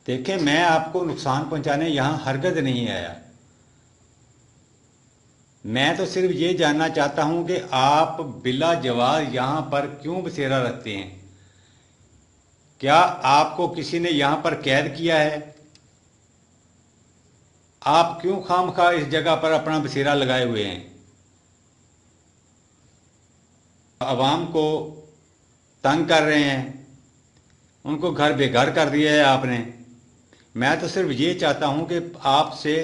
देखें, मैं आपको नुकसान पहुंचाने यहाँ हरगिज़ नहीं आया। मैं तो सिर्फ ये जानना चाहता हूं कि आप बिला जवाब यहाँ पर क्यों बसेरा रखते हैं। क्या आपको किसी ने यहाँ पर कैद किया है? आप क्यों खामखा इस जगह पर अपना बसेरा लगाए हुए हैं? आवाम को तंग कर रहे हैं, उनको घर बेघर कर दिया है आपने। मैं तो सिर्फ ये चाहता हूं कि आपसे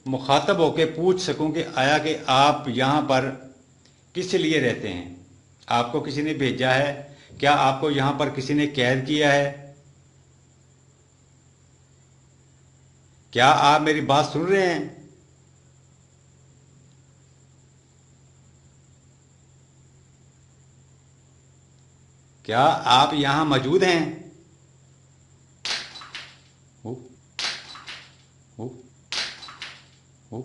मुखातब होकर पूछ सकूं कि आया कि आप यहाँ पर किस लिए रहते हैं। आपको किसी ने भेजा है? क्या आपको यहाँ पर किसी ने कैद किया है? क्या आप मेरी बात सुन रहे हैं? क्या आप यहाँ मौजूद हैं? ओ, ओ, ओ,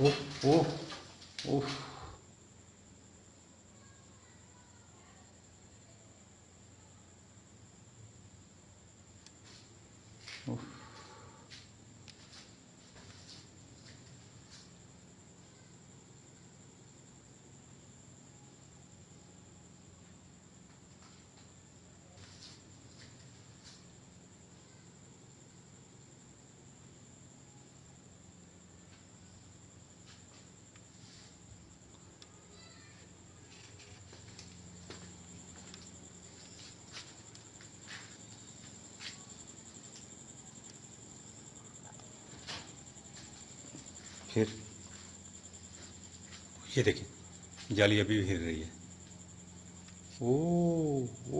ओ, ओ, ओ, ओ। फिर ये देखिए, जाली अभी भी हिल रही है। ओ,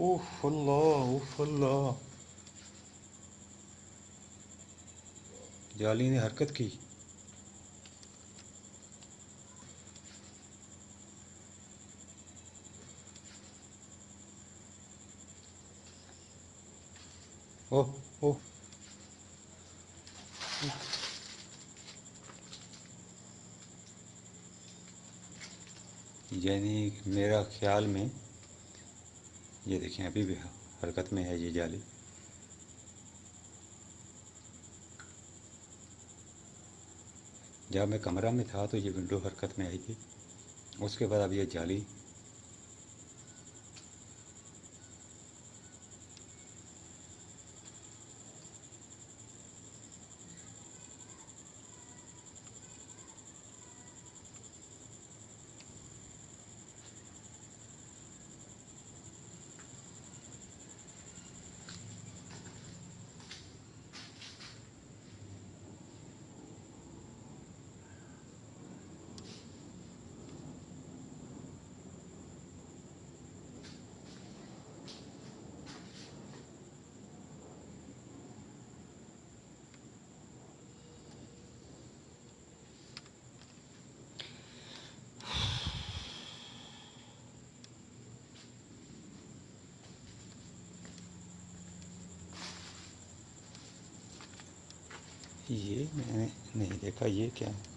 ओह अल्लाह, ओह अल्लाह, जाली ने हरकत की। ओह, ओह। यानी मेरा ख्याल में, ये देखें अभी भी हरकत में है ये जाली। जब मैं कमरा में था तो ये विंडो हरकत में आई थी, उसके बाद अब ये जाली। ये मैंने नहीं देखा, ये क्या है?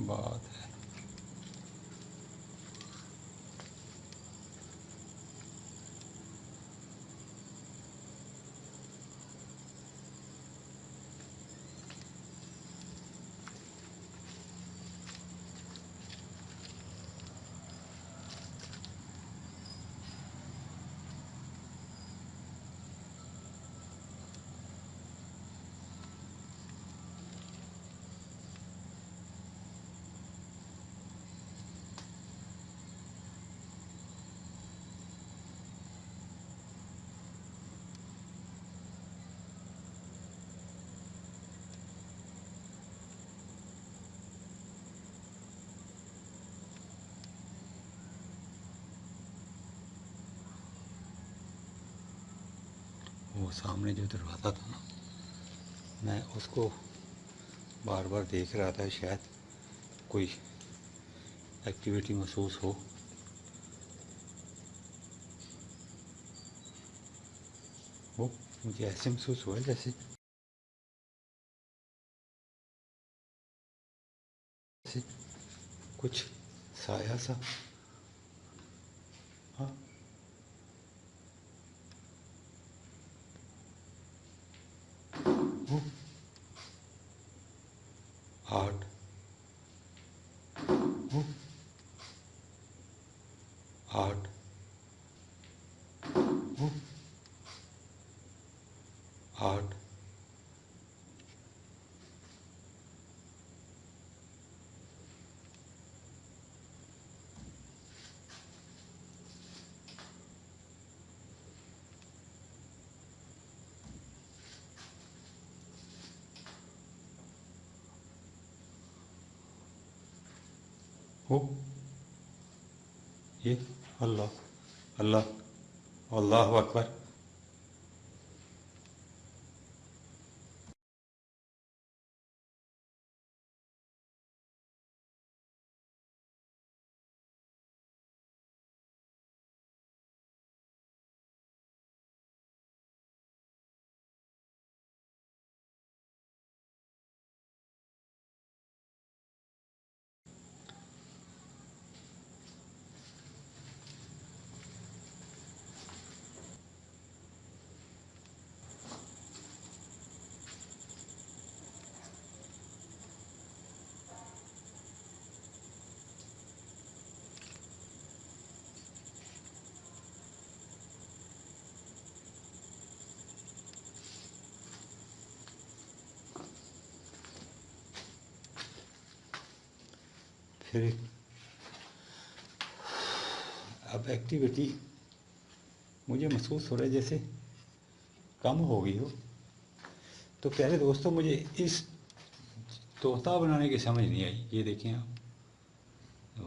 बात है। वो सामने जो दरवाज़ा था ना, मैं उसको बार बार देख रहा था, शायद कोई एक्टिविटी महसूस हो। वो मुझे ऐसे महसूस हुआ जैसे कुछ साया सा। हाँ, वो हार्ट, वो हार्ट, वो हार्ट। वो ये अल्लाह, अल्लाह, अल्लाह अकबर। फिर अब एक्टिविटी मुझे महसूस हो रहा है जैसे कम हो गई हो। तो प्यारे दोस्तों, मुझे इस तोता बनाने की समझ नहीं आई। ये देखें आप,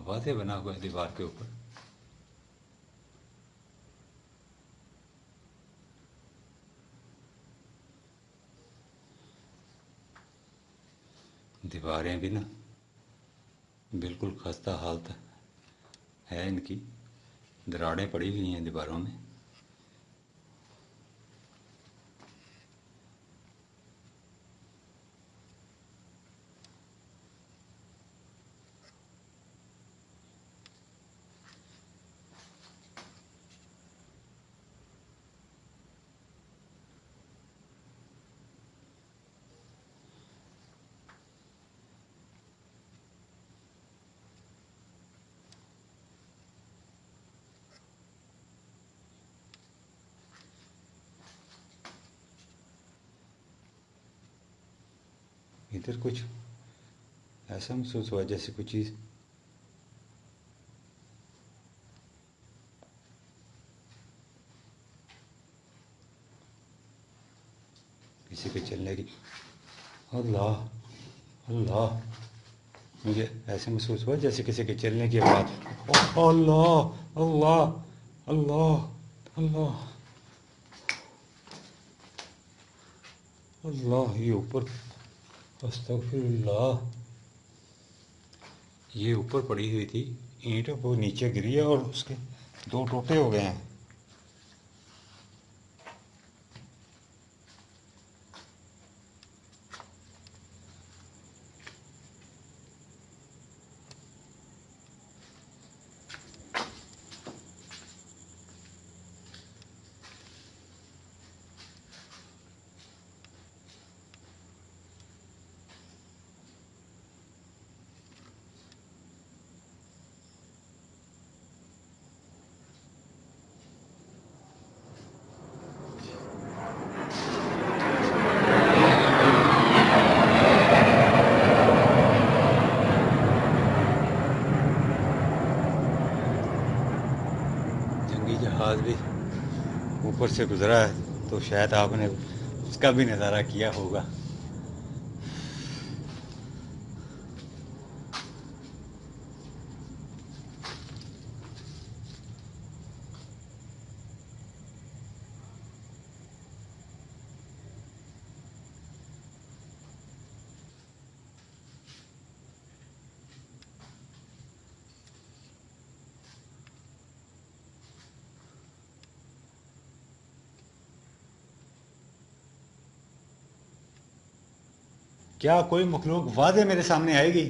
वाज़े बना हुआ है दीवार के ऊपर। दीवारें भी ना बिल्कुल खस्ता हालत है इनकी, दरारें पड़ी हुई हैं दीवारों में। इधर कुछ ऐसा महसूस हुआ जैसे कुछ चीज़ किसी के चलने की। अल्लाह, अल्लाह, मुझे ऐसे महसूस हुआ जैसे किसी के चलने की आवाज़। अल्लाह, अल्लाह, अल्लाह, अल्लाह, अल्लाह। ये ऊपर, अस्तगफिरुल्लाह, ये ऊपर पड़ी हुई थी ईंट, वो नीचे गिरी है और उसके दो टोटे हो गए हैं। जंगी जहाज़ भी ऊपर से गुजरा है, तो शायद आपने उसका भी नज़ारा किया होगा। क्या कोई मखलूक वादे मेरे सामने आएगी?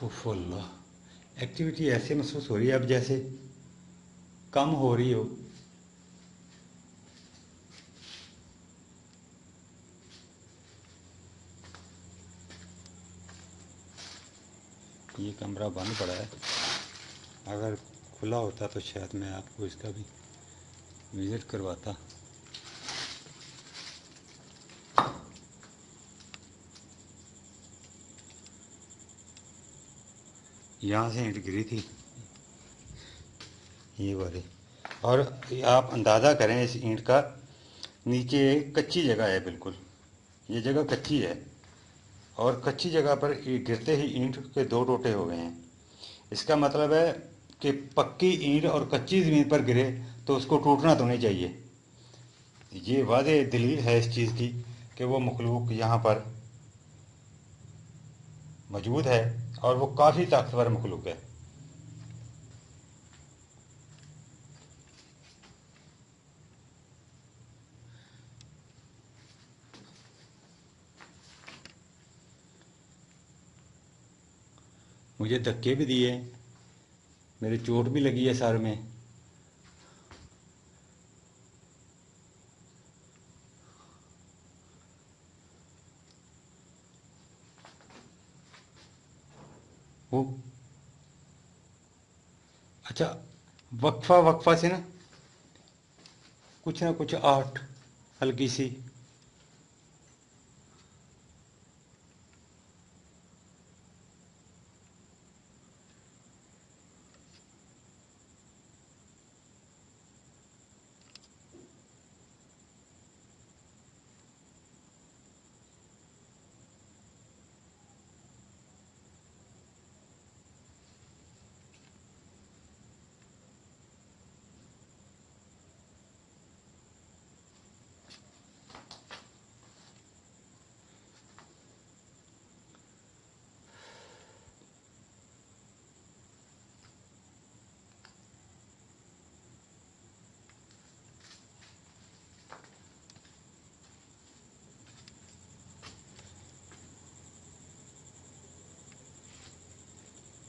उफ अल्लाह, एक्टिविटी ऐसे महसूस हो रही है अब जैसे कम हो रही हो। ये कमरा बंद पड़ा है, अगर खुला होता तो शायद मैं आपको इसका भी विज़िट करवाता। यहाँ से ईंट गिरी थी, ये वाले। और आप अंदाज़ा करें इस ईंट का, नीचे कच्ची जगह है बिल्कुल, ये जगह कच्ची है और कच्ची जगह पर गिरते ही ईंट के दो टोटे हो गए हैं। इसका मतलब है कि पक्की ईंट और कच्ची ज़मीन पर गिरे तो उसको टूटना तो नहीं चाहिए। ये वादे दलील है इस चीज़ की कि वो मखलूक यहाँ पर मौजूद है और वो काफ़ी ताकतवर मखलूक है। मुझे धक्के भी दिए, मेरे चोट भी लगी है सर में। वो अच्छा, वक्फा वक्फा से ना कुछ आहट हल्की सी।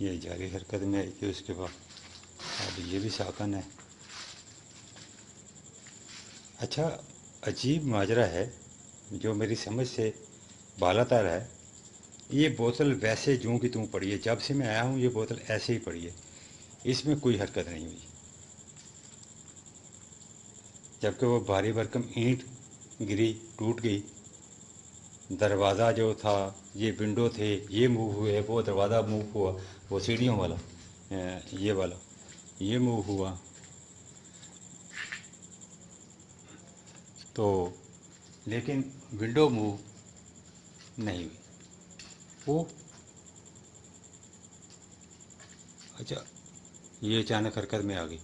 ये जारी हरकत में आई थी उसके बाद। अब ये भी साकन है। अच्छा, अजीब माजरा है जो मेरी समझ से बालातर है। ये बोतल वैसे जूं की तूं पड़ी है, जब से मैं आया हूँ ये बोतल ऐसे ही पड़ी है, इसमें कोई हरकत नहीं हुई। जबकि वो भारी भरकम ईंट गिरी, टूट गई। दरवाज़ा जो था, ये विंडो थे, ये मूव हुए, वो दरवाज़ा मूव हुआ, वो सीढ़ियों वाला, ये वाला, ये मूव हुआ। तो लेकिन विंडो मूव नहीं हुई। वो अच्छा, ये अचानक हरकत में आ गई।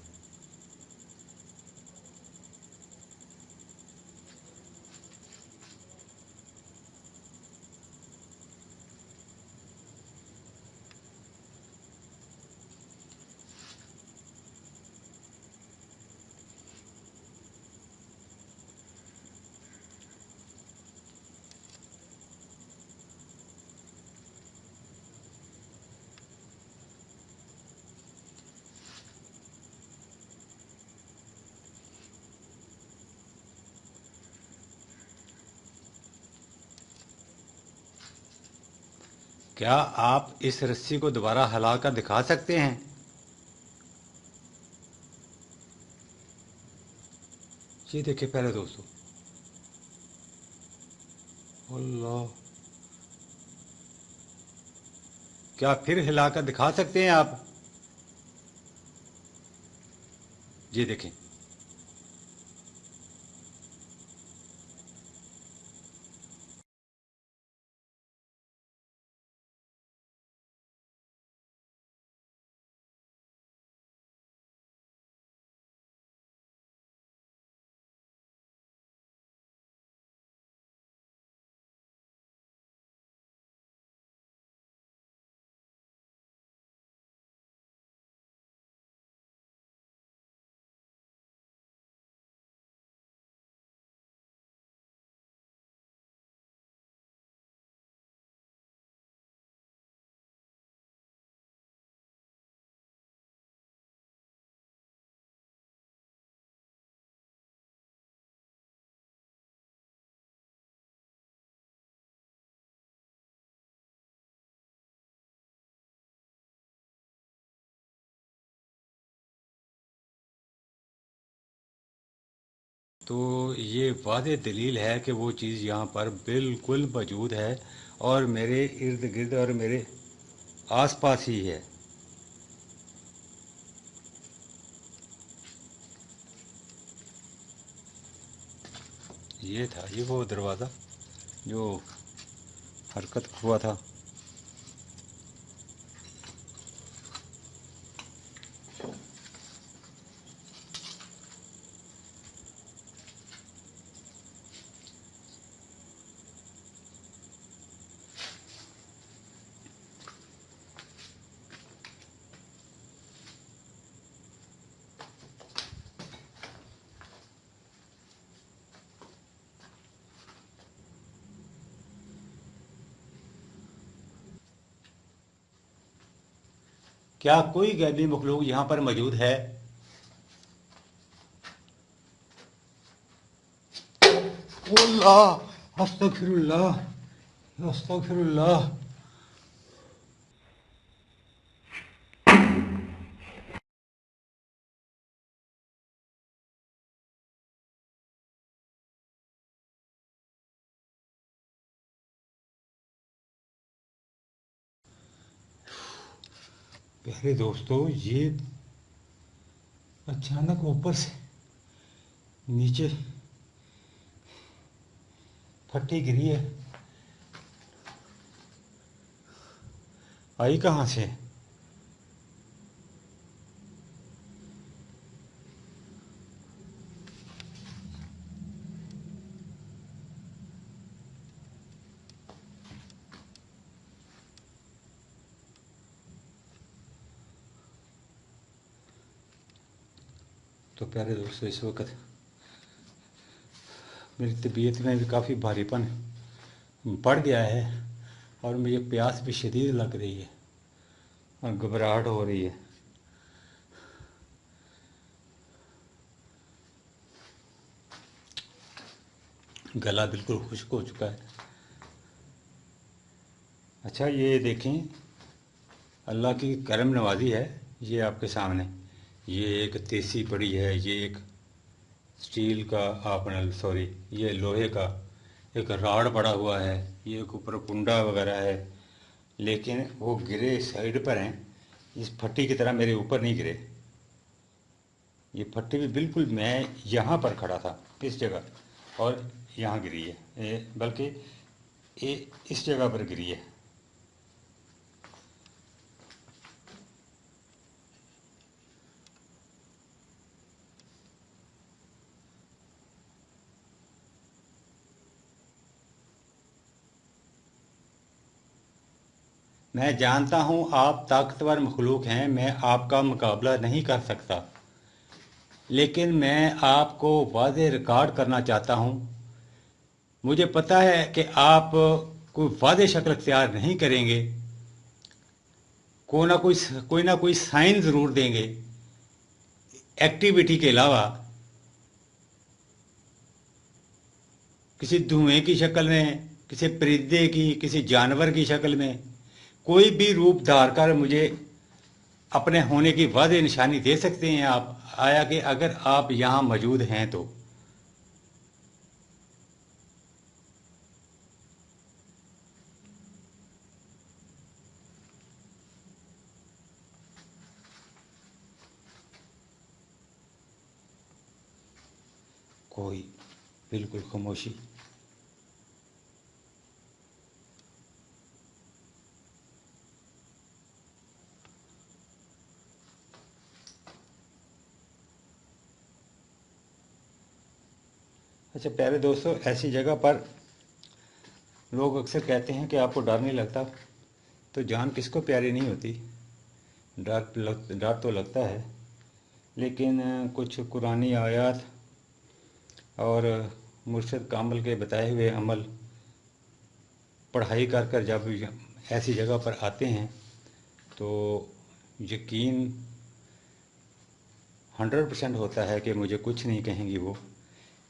क्या आप इस रस्सी को दोबारा हिला कर दिखा सकते हैं? ये देखिए पहले दोस्तों, अल्लाह, क्या फिर हिला कर दिखा सकते हैं आप? ये देखें। तो ये वाज़ेह दलील है कि वो चीज़ यहाँ पर बिल्कुल मौजूद है और मेरे इर्द गिर्द और मेरे आसपास ही है। ये वो दरवाज़ा जो हरकत हुआ था। क्या कोई गैबी मखलूक यहाँ पर मौजूद है? अल्लाह अस्तगफिरुल्लाह अस्तगफिरुल्लाह। प्यारे दोस्तों, ये अचानक ऊपर से नीचे फटी गिरी है। आई कहाँ से? तो प्यारे दोस्तों, इस वक्त मेरी तबीयत में भी काफ़ी भारीपन बढ़ गया है और मुझे प्यास भी शदीद लग रही है और घबराहट हो रही है। गला बिल्कुल खुश्क हो चुका है। अच्छा, ये देखें, अल्लाह की करम नवाजी है। ये आपके सामने ये एक तेसी पड़ी है, ये एक स्टील का, आपने सॉरी, ये लोहे का एक राड पड़ा हुआ है, ये एक ऊपर कुंडा वगैरह है, लेकिन वो गिरे साइड पर हैं। इस फट्टी की तरह मेरे ऊपर नहीं गिरे। ये फट्टी भी बिल्कुल मैं यहाँ पर खड़ा था इस जगह और यहाँ गिरी है, बल्कि ये इस जगह पर गिरी है। मैं जानता हूँ आप ताकतवर मखलूक हैं, मैं आपका मुकाबला नहीं कर सकता, लेकिन मैं आपको वाज़ेह रिकॉर्ड करना चाहता हूँ। मुझे पता है कि आप कोई वाज़ेह शक्ल इख्तियार नहीं करेंगे, कोई ना कोई साइन ज़रूर देंगे एक्टिविटी के अलावा, किसी धुएं की शक्ल में, किसी परिंदे की, किसी जानवर की शक्ल में, कोई भी रूप धार कर मुझे अपने होने की वाज़ेह निशानी दे सकते हैं आप, आया कि अगर आप यहाँ मौजूद हैं तो। कोई बिल्कुल खामोशी। अच्छा प्यारे दोस्तों, ऐसी जगह पर लोग अक्सर कहते हैं कि आपको डर नहीं लगता, तो जान किसको प्यारी नहीं होती। डर तो लगता है, लेकिन कुछ कुरानी आयत और मुर्शिद कामिल के बताए हुए अमल पढ़ाई कर कर जब ऐसी जगह पर आते हैं तो यकीन 100% होता है कि मुझे कुछ नहीं कहेंगी वो,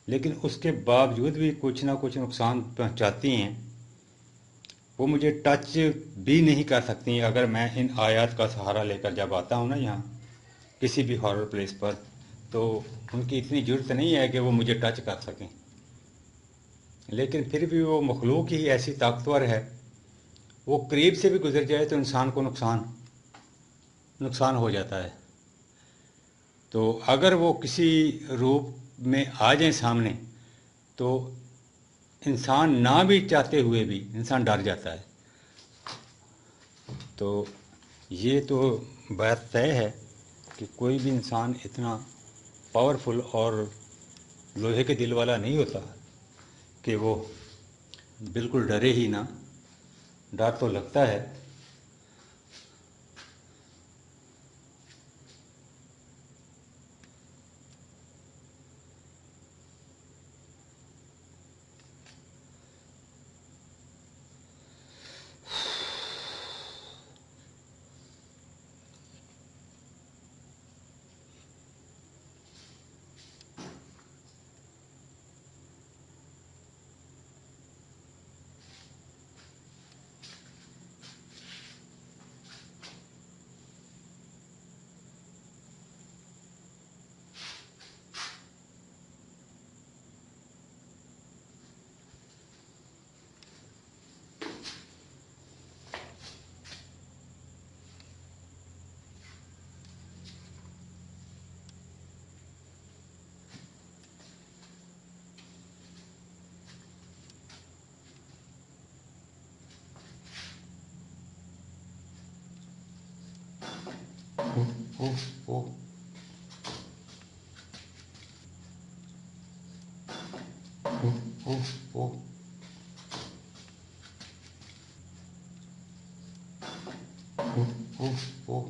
लेकिन उसके बावजूद भी कुछ ना कुछ नुकसान पहुंचाती हैं। वो मुझे टच भी नहीं कर सकती अगर मैं इन आयत का सहारा लेकर जब आता हूँ ना यहाँ किसी भी हॉरर प्लेस पर, तो उनकी इतनी ज़रूरत नहीं है कि वो मुझे टच कर सकें। लेकिन फिर भी वो मखलूक ही ऐसी ताकतवर है, वो करीब से भी गुजर जाए तो इंसान को नुकसान नुकसान हो जाता है। तो अगर वो किसी रूप में आ जाए सामने तो इंसान ना भी चाहते हुए भी इंसान डर जाता है। तो ये तो बात तय है कि कोई भी इंसान इतना पावरफुल और लोहे के दिल वाला नहीं होता कि वो बिल्कुल डरे ही ना। डर तो लगता है। ओ ओ ओ ओ ओ ओ ओ।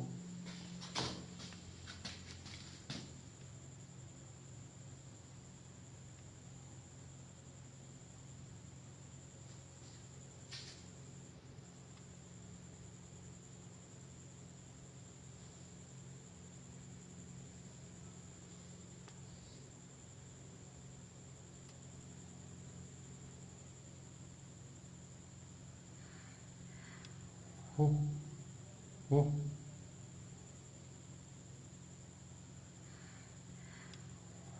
ओ ओ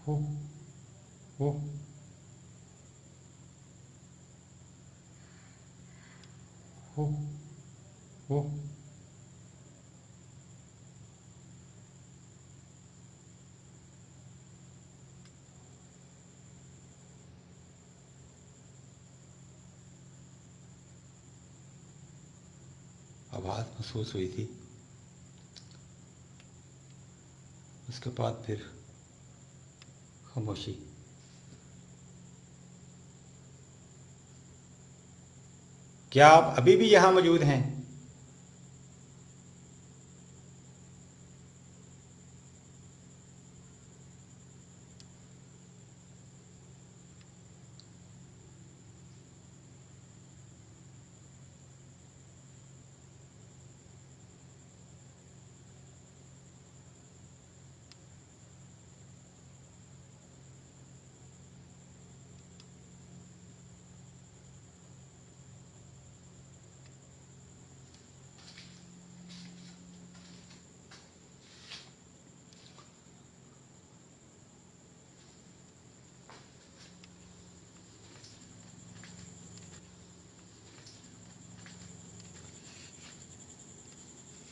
ओ ओ ओ ओ। आवाज़ महसूस हुई थी, उसके बाद फिर खामोशी। क्या आप अभी भी यहाँ मौजूद हैं?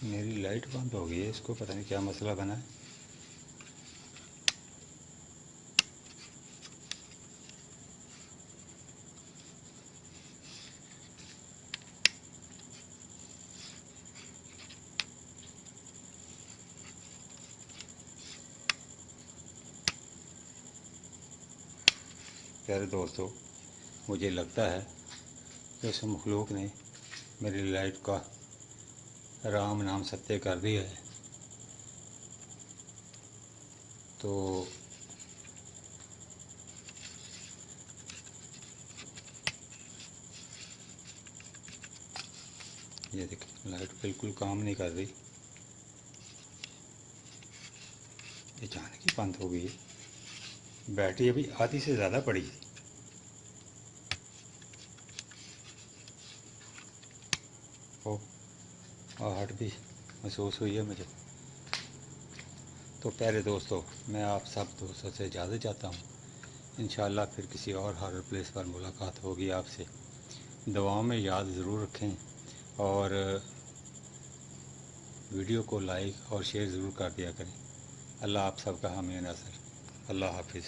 मेरी लाइट बंद हो गई है, इसको पता नहीं क्या मसला बना है। प्यारे दोस्तों, मुझे लगता है कि उस मखलूक ने मेरी लाइट का राम नाम सत्य कर दिया है। तो ये देखिए, लाइट बिल्कुल काम नहीं कर रही, अचानक ही बंद हो गई है। बैटरी अभी आधी से ज़्यादा पड़ी है। ओ, आहट भी महसूस हुई है मुझे। तो प्यारे दोस्तों, मैं आप सब दोस्तों से इजाज़त चाहता हूँ। इंशाअल्लाह फिर किसी और हॉरर प्लेस पर मुलाकात होगी आपसे। दुआओं में याद ज़रूर रखें और वीडियो को लाइक और शेयर ज़रूर कर दिया करें। अल्लाह आप सबका हामी नाज़र। अल्लाह हाफिज़।